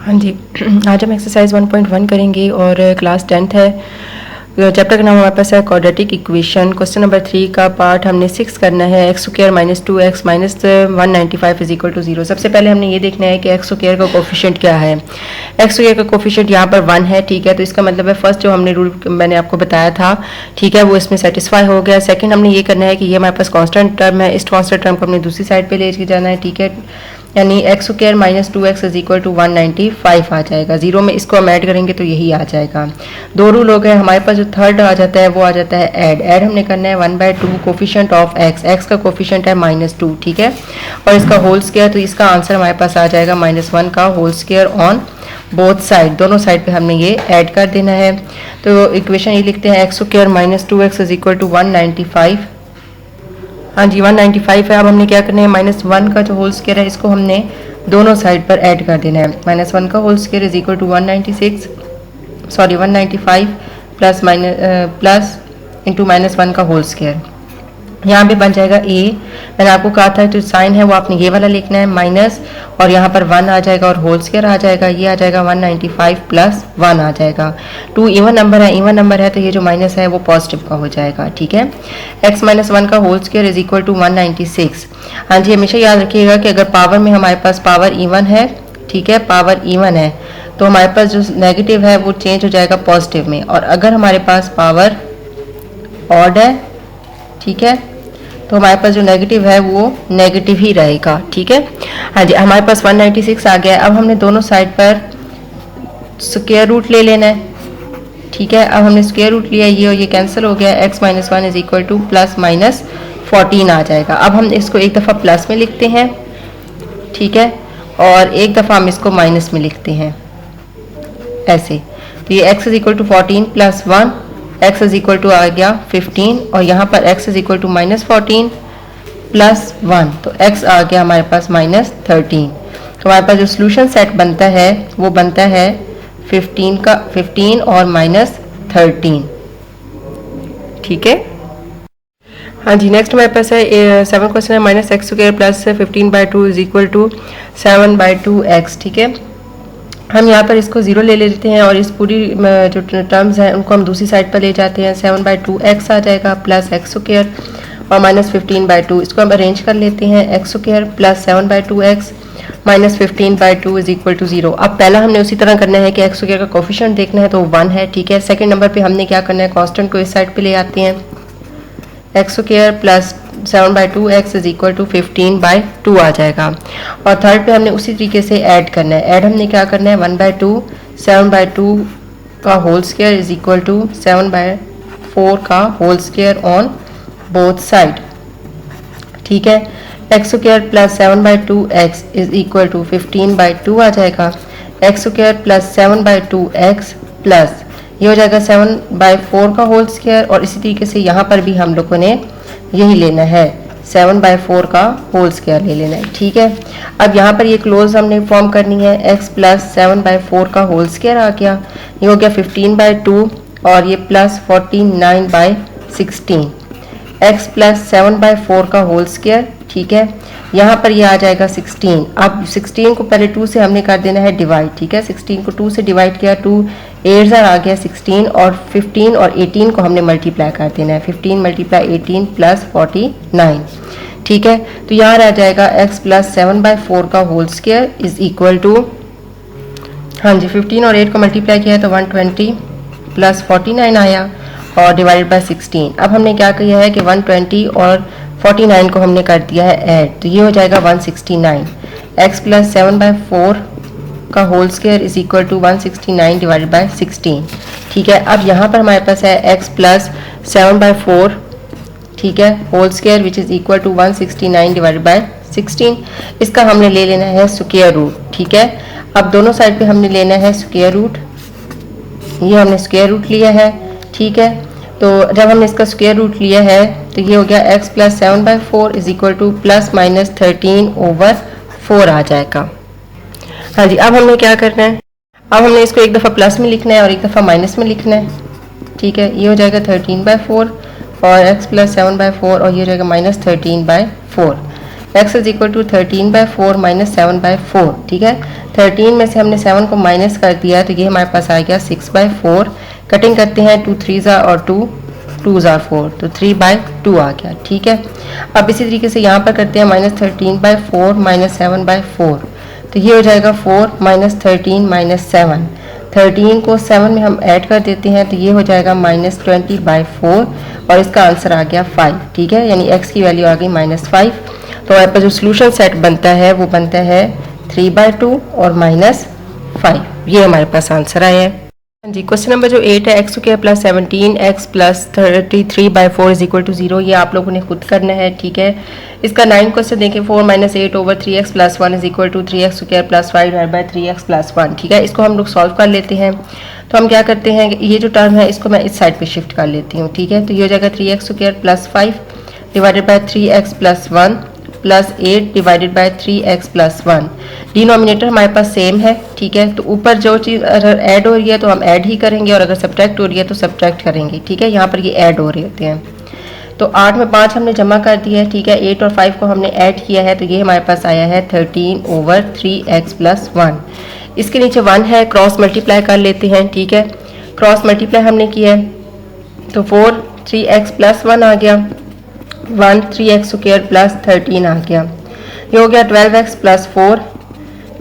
हाँ जी। आज हम एक्सरसाइज 1.1 करेंगे और क्लास 10th है। चैप्टर का नाम हमारे पास है क्वाड्रेटिक इक्वेशन। क्वेश्चन नंबर 3 का पार्ट हमने 6 करना है। X square minus 2x minus 195 is equal to 0। सबसे पहले हमने ये देखना है कि एक्स स्क्वायर का कोफिशिएंट क्या है। एक्स स्क्वायर का कोफिशिएंट यहाँ पर 1 है, ठीक है। तो इसका मतलब है फर्स्ट जो हमने रूल मैंने आपको बताया था, ठीक है, वो इसमें सेटिस्फाई हो गया। सेकंड हमने ये करना है कि ये हमारे पास कांस्टेंट टर्म है, इस कांस्टेंट टर्म को हमने दूसरी साइड पे ले जाना है, ठीक है। यानी x square minus 2x is equal to 195 आ जाएगा। जीरो में इसको हम ऐड करेंगे तो यही आ जाएगा। दो रूल हो गए हमारे पास। जो थर्ड आ जाता है वो आ जाता है ऐड हमने करना है 1/2 कोफिशिएंट ऑफ एक्स का कोफिशिएंट है -2, ठीक है, और इसका होल स्क्वायर। तो इसका आंसर हमारे पास आ जाएगा -1 का whole square on both side, दोनों साइड पे हमने ये ऐड कर देना है। तो इक्वेशन ये लिखते हैं x square minus 2x is equal to 195। हाँ जी 195 है। अब हमने क्या करना है, -1 का जो होल स्क्वायर है इसको हमने दोनों साइड पर ऐड कर देना है। -1 का whole square is equal to 195 plus into -1 का होल स्क्वायर। यहाँ पे बन जाएगा a। मैंने आपको कहा था जो साइन है वो आपने ये वाला लिखना है माइनस, और यहाँ पर 1 आ जाएगा और होल स्क्वायर आ जाएगा। ये आ जाएगा 195 प्लस 1 आ जाएगा। 2 इवन नंबर है तो ये जो माइनस है वो पॉजिटिव का हो जाएगा, ठीक है। x माइनस 1 का whole square is equal to 196। हाँ जी, हमेशा याद रखिएगा कि अगर पावर में हमारे पास पावर इवन है, ठीक है, पावर इवन है तो हमारे पास जो नेगेटिव है वो चेंज हो जाएगा पॉजिटिव में, और अगर हमारे पास पावर ऑड है, ठीक है, तो हमारे पास जो नेगेटिव है वो नेगेटिव ही रहेगा, ठीक है। हाँ जी, हमारे पास 196 आ गया। अब हमने दोनों साइड पर स्क्वायर रूट ले लेना है, ठीक है। अब हमने स्क्वायर रूट लिया, ये और ये कैंसिल हो गया। x minus 1 is equal two plus minus 14 आ जाएगा। अब हम इसको एक दफ़ा प्लस में लिखते हैं, ठीक है, और एक दफ़ा हम इसको माइनस में लिखते हैं ऐसे। तो ये x is equal to 14 plus 1, x is equal to आ गया 15, और यहाँ पर x is equal to -14 plus 1, तो x आ गया हमारे पास -13। तो हमारे पास जो सोल्यूशन सेट बनता है वो बनता है 15 और -13, ठीक है। हाँ जी, नेक्स्ट हमारे पास है 7 क्वेश्चन है -x square plus 15/2 is equal to 7/2x, ठीक है। हम यहाँ पर इसको 0 ले लेते हैं और इस पूरी जो टर्म्स हैं उनको हम दूसरी साइड पर ले जाते हैं। 7/2x आ जाएगा प्लस x स्क्वायर और -15/2, इसको हम अरेंज कर लेते हैं। x square plus 7/2x minus 15/2 is equal to 0। अब पहला हमने उसी तरह करना है कि x स्क्वायर का कोफिशिएंट देखना है तो 1 है, ठीक है। सेकंड नंबर पे हमने क्या करना है, कांस्टेंट को इस साइड पे ले आते हैं। x square plus 7/2x is equal to 15/2 आ जाएगा। और थर्ड पे हमने उसी तरीके से ऐड करना है। ऐड हमने क्या करना है, 1/2 7/2 का whole square is equal to 7/4 का whole square on both side, ठीक है। x square plus 7/2x is equal to 15/2 आ जाएगा। x square plus 7/2x plus ये हो जाएगा 7/4 का होल स्क्वायर, और इसी तरीके से यहाँ पर भी हम लोगों ने यही लेना है, 7/4 का होल स्क्वायर ले लेना है, ठीक है। अब यहाँ पर ये क्लोज हमने फॉर्म करनी है। x प्लस 7/4 का होल स्क्वायर आ गया, ये हो गया 15/2, और ये प्लस 49/16। x प्लस 7/4 का होल स्क्वायर, ठीक है। यहाँ पर ये आ जाएगा 16। अब 16 को पहले 2 से हमने कर देना है डिवाइड, ठीक है। 16 को 2 से डिवाइड किया, 2 8 आ गया 16, और 15 और 18 को हमने मल्टीप्लाई कर देना है। 15 मल्टीप्लाई 18 प्लस 49, ठीक है। तो यहाँ आ जाएगा x प्लस 7/4 का whole square is equal to, हाँ जी, 15 और 8 को मल्टीप्लाई किया तो 120 प्लस 49 आया और डिवाइडेड बाय 16। अब हमने क्या किया है कि 120 और 49 को हमने कर दिया है ऐड, तो ये हो जाएगा 169। x प्लस 7/4 का whole square is equal to 169 divided by 16, ठीक है। अब यहाँ पर हमारे पास है x प्लस 7/4, ठीक है, whole square which is equal to 169 divided by 16। इसका हमने ले लेना है स्क्वायर रूट, ठीक है। अब दोनों साइड पे हमने लेना है स्क्वायर रूट, ये हमने स्क्वायर रूट लिया है, ठीक है। तो जब हमने इसका स्क्वायर रूट लिया है तो ये हो गया x plus 7/4 is equal two plus minus 13/4 आ जाएगा। हाँ जी, अब हमने क्या करना है, अब हमने इसको एक दफ़ा प्लस में लिखना है और एक दफ़ा माइनस में लिखना है, ठीक है। ये हो जाएगा 13/4 और x प्लस 7/4, और ये हो जाएगा -13/4। x is equal to 13/4 minus 7/4, ठीक है। 13 में से हमने 7 को माइनस कर दिया तो ये हमारे पास आ गया 6/4। कटिंग करते हैं, 2 3 और 2 2 4, तो 3/2 आ गया, ठीक है। अब इसी तरीके से यहाँ पर करते हैं -13/4 माइनस 7/4, तो ये हो जाएगा 4 माइनस 13 माइनस 7। 13 को 7 में हम ऐड कर देते हैं तो ये हो जाएगा -20/4 और इसका आंसर आ गया 5, ठीक है। यानी x की वैल्यू आ गई -5। तो हमारे पास जो सोल्यूशन सेट बनता है वो बनता है 3/2 और -5। ये हमारे पास आंसर आया है। जी, क्वेश्चन नंबर जो 8 है, x² plus 17 x plus 33/4 is equal to 0, ये आप लोगों ने खुद करना है, ठीक है। इसका 9 क्वेश्चन देखें, 4 minus 8 over 3x plus 1 is equal to 3x² plus 5/3x plus 1, ठीक है। इसको हम लोग सॉल्व कर लेते हैं। तो हम क्या करते हैं, ये जो टर्म है इसको मैं इस साइड पे शिफ्ट कर लेती हूँ, ठीक है। तो ये हो जाएगा 3x² plus 5 divided by 3x plus 1 plus 8 divided by 3x plus 1। Denominator हमारे पास सेम है, ठीक है। तो ऊपर जो चीज़ अगर ऐड हो रही है तो हम ऐड ही करेंगे और अगर सब्ट्रैक्ट हो रही है तो सब्ट्रैक्ट करेंगे, ठीक है। यहाँ पर ये ऐड हो रहे होते हैं। तो 8 में 5 हमने जमा कर दिया है, ठीक है। 8 और 5 को हमने ऐड किया है तो ये हमारे पास आया है 13 ओवर 3x प्लस 1। इसके नीचे 1 है, क्रॉस मल्टीप्लाई कर लेते हैं, ठीक है। क्रॉस मल्टीप्लाई हमने किया है तो 4 3x प्लस 1 आ गया, 1 3x² प्लस 13 आ गया। ये हो गया 12x प्लस 4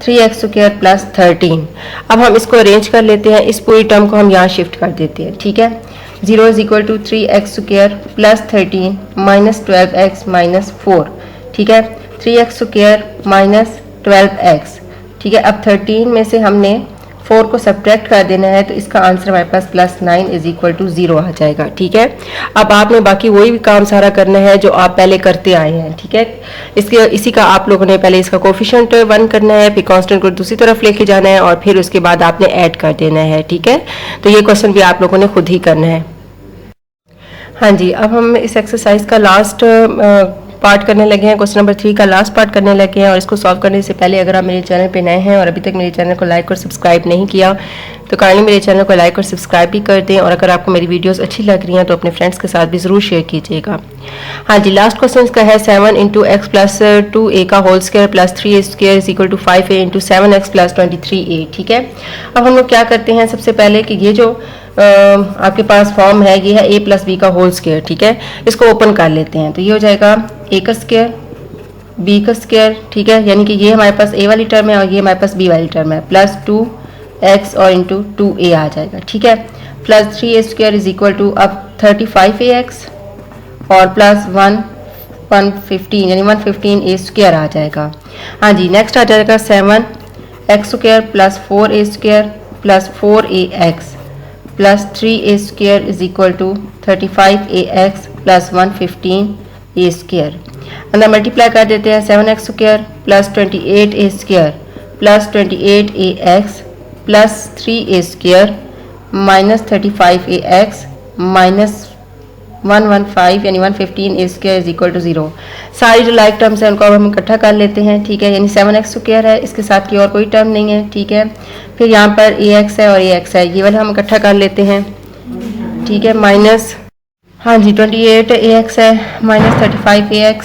3x² प्लस 13। अब हम इसको अरेंज कर लेते हैं, इस पूरी टर्म को हम यहाँ शिफ्ट कर देते हैं, ठीक है। 0 is equal to 3x² plus 13 minus 12x minus 4, ठीक है। 3x² माइनस 12x, ठीक है। अब 13 में से हमने 4 को सब्ट्रैक्ट कर देना है तो इसका आंसर हमारे पास +9 इज इक्वल टू 0 आ जाएगा, ठीक है। अब आपने बाकी वही भी काम सारा करना है जो आप पहले करते आए हैं, ठीक है। इसी का आप लोगों ने पहले इसका कोफिशिएंट 1 करना है, फिर कांस्टेंट को दूसरी तरफ लेके जाना है और फिर उसके बाद आपने ऐड कर देना है, ठीक है। तो ये क्वेश्चन भी आप लोगों ने खुद ही करना है। हाँ जी, अब हम इस एक्सरसाइज का लास्ट पार्ट करने लगे हैं, क्वेश्चन नंबर 3 का लास्ट पार्ट करने लगे हैं। और इसको सॉल्व करने से पहले अगर आप मेरे चैनल पे नए हैं और अभी तक मेरे चैनल को लाइक और सब्सक्राइब नहीं किया तो काइंडली मेरे चैनल को लाइक और सब्सक्राइब भी कर दें। और अगर आपको मेरी वीडियोस अच्छी लग रही हैं तो अपने फ्रेंड्स के साथ भी ज़रूर शेयर कीजिएगा। हाँ जी, लास्ट क्वेश्चन का है 7 इंटू एक्स प्लस 2a का whole square plus 3a² is equal to 5a into 7x plus 23a, ठीक है। अब हम लोग क्या करते हैं, सबसे पहले कि ये जो आपके पास फॉर्म है ये है a प्लस बी का होल स्क्वायर, ठीक है। इसको ओपन कर लेते हैं तो ये हो जाएगा a का स्क्वायर b का स्क्वायर, ठीक है। यानी कि ये हमारे पास a वाली टर्म है और ये हमारे पास b वाली टर्म है, प्लस 2x और इंटू 2a आ जाएगा, ठीक है। Plus 3a² is equal to अब 35ax और प्लस 115 यानी 115a² आ जाएगा। हाँ जी, नेक्स्ट आ जाएगा 7x² plus 4a² plus 4ax plus 3a² is equal to 35ax plus 115a²। अंदर मल्टीप्लाई कर देते हैं, 7x² plus 28a² plus 28ax plus 3a² minus 35ax minus 115 यानी 115a² इज इक्वल टू 0। सारी जो लाइक टर्म्स हैं उनको हम इकट्ठा कर लेते हैं, ठीक है। यानी 7x² है, इसके साथ की और कोई टर्म नहीं है, ठीक है। फिर यहाँ पर ax है और ax है, ये वाले हम इकट्ठा कर लेते हैं, ठीक है। माइनस हाँ जी 28ax है माइनस 35ax।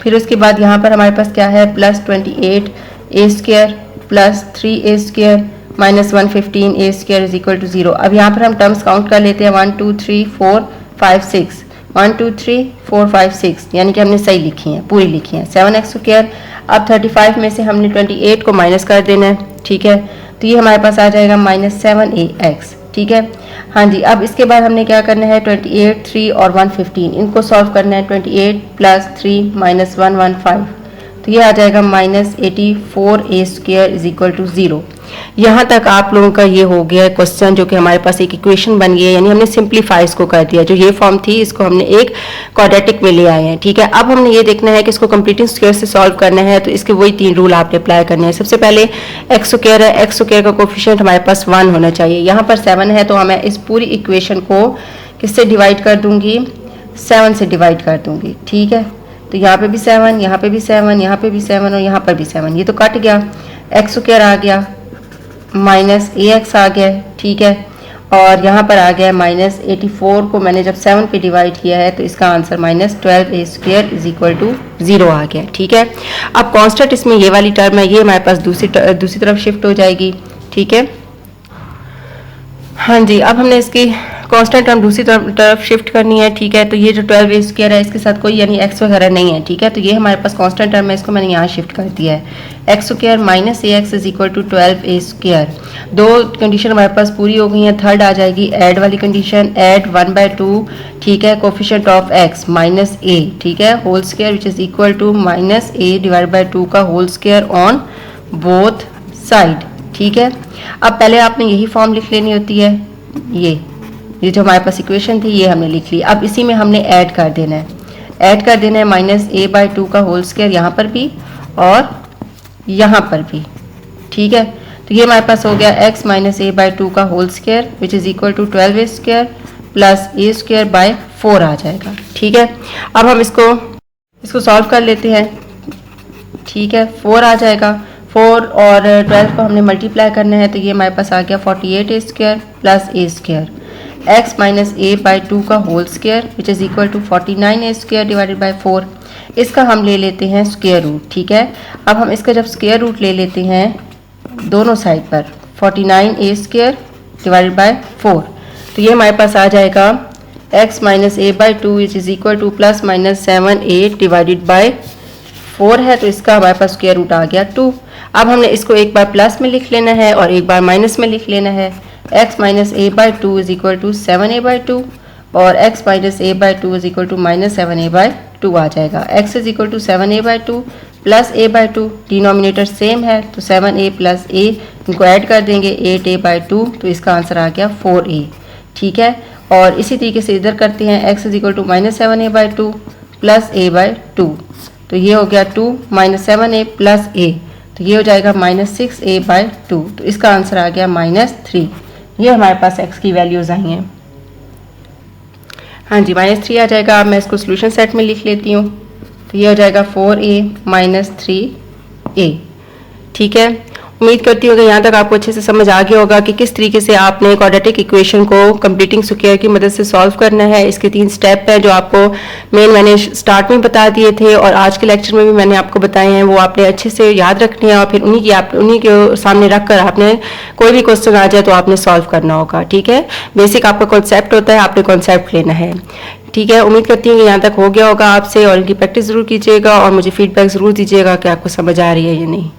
फिर उसके बाद यहाँ पर हमारे पास क्या है, plus 28a² plus 3a² minus 115a² is equal to 0। अब यहाँ पर हम टर्म्स काउंट कर लेते हैं, 1 2 3 4 5 6 1 2 3 4 5 6 यानी कि हमने सही लिखी है, पूरी लिखी है 7x²। अब 35 में से हमने 28 को माइनस कर देना है, ठीक है। तो ये हमारे पास आ जाएगा -7ax, ठीक है। हाँ जी, अब इसके बाद हमने क्या करना है, 28 3 और 115 इनको सॉल्व करना है। 28 प्लस 3 माइनस 115 तो ये आ जाएगा -84a² इज इक्वल टू 0। यहाँ तक आप लोगों का ये हो गया क्वेश्चन जो कि हमारे पास एक इक्वेशन बन गई है, यानी हमने सिंप्लीफाई इसको कर दिया। जो ये फॉर्म थी इसको हमने एक क्वाड्रेटिक में ले आए हैं, ठीक है। अब हमने ये देखना है कि इसको कंप्लीटिंग स्क्वायर से सॉल्व करना है, तो इसके वही 3 रूल आपने अप्लाई करने हैं। सबसे पहले x² है, x² का कोफिशिएंट हमारे पास 1 होना चाहिए। यहाँ पर 7 है तो मैं इस पूरी इक्वेशन को किससे डिवाइड कर दूंगी, 7 से डिवाइड कर दूंगी, ठीक है। तो यहाँ पे भी 7, यहाँ पे भी 7, यहाँ पे भी 7 और यहाँ पर भी 7, ये तो कट गया। x² आ गया माइनस ax आ गया, ठीक है। और यहाँ पर आ गया -84 को मैंने जब 7 पे डिवाइड किया है तो इसका answer -12a² is equal to 0 आ गया। ठीक है, अब कांस्टेंट इसमें ये वाली टर्म है, ये हमारे पास दूसरी तरफ शिफ्ट हो जाएगी। ठीक है, हाँ जी, अब हमने इसकी कांस्टेंट टर्म दूसरी तरफ शिफ्ट करनी है। ठीक है, तो ये जो 12a² है इसके साथ कोई यानी x वगैरह नहीं है। ठीक है, तो ये हमारे पास कांस्टेंट टर्म है, इसको मैंने यहाँ शिफ्ट कर दिया है। x² minus ax is equal to 12a²। दो कंडीशन हमारे पास पूरी हो गई हैं। थर्ड आ जाएगी ऐड वाली कंडीशन, ऐड 1/2। ठीक है, कोफिशिएंट ऑफ x -a। ठीक है, whole square which is equal to -a divide by 2 का whole square on both side. ठीक है, अब पहले आपने यही फॉर्म लिख लेनी होती है। ये जो हमारे पास इक्वेशन थी ये हमने लिख ली। अब इसी में हमने ऐड कर देना है, -a/2 का होल स्क्वायर यहाँ पर भी और यहाँ पर भी। ठीक है, तो ये हमारे पास हो गया x -a/2 का whole square which is equal to 12a² plus a²/4 आ जाएगा। ठीक है, अब हम इसको सॉल्व कर लेते हैं। ठीक है, 4 आ जाएगा। 4 और 12 को हमने मल्टीप्लाई करना है तो ये हमारे पास आ गया 48a² plus a²। x -a/2 का whole square which is equal to 49a² divided by 4। इसका हम ले लेते हैं स्क्वायर रूट। ठीक है, अब हम इसका जब स्क्वायर रूट ले लेते हैं दोनों साइड पर 49a² डिवाइडेड बाई 4 तो ये हमारे पास आ जाएगा x -a/2 which is equal two plus minus 7a divided by 4 है, तो इसका हमारे पास स्क्वायर रूट आ गया 2। अब हमने इसको एक बार प्लस में लिख लेना है और एक बार माइनस में लिख लेना है। x -a/2 is equal to 7a/2 और x -a/2 is equal to -7a/2 आ जाएगा। x is equal to 7a/2 plus a/2, denominator same है तो 7a प्लस a इनको ऐड कर देंगे 8a/2 तो इसका आंसर आ गया 4a। ठीक है, और इसी तरीके से इधर करते हैं x is equal to -7a/2 plus a/2 तो ये हो गया 2 -7a प्लस a तो ये हो जाएगा -6a/2 तो इसका आंसर आ गया -3। ये हमारे पास x की वैल्यूज आई हैं। हाँ जी, -3 आ जाएगा। अब मैं इसको सोल्यूशन सेट में लिख लेती हूँ तो ये हो जाएगा 4a - 3a। ठीक है, उम्मीद करती हूँ कि यहाँ तक आपको अच्छे से समझ आ गया होगा कि किस तरीके से आपने क्वाड्रेटिक इक्वेशन को कंप्लीटिंग स्क्वायर की मदद से सॉल्व करना है। इसके 3 स्टेप हैं जो आपको मैंने स्टार्ट में बता दिए थे और आज के लेक्चर में भी मैंने आपको बताए हैं। वो आपने अच्छे से याद रखने हैं और फिर उन्हीं के सामने रख कर आपने कोई भी क्वेश्चन आ जाए तो आपने सॉल्व करना होगा। ठीक है, बेसिक आपका कॉन्सेप्ट होता है, आपने कॉन्सेप्ट लेना है। ठीक है, उम्मीद करती हूँ कि यहाँ तक हो गया होगा आपसे और इनकी प्रैक्टिस ज़रूर कीजिएगा और मुझे फीडबैक ज़रूर दीजिएगा कि आपको समझ आ रही है या नहीं।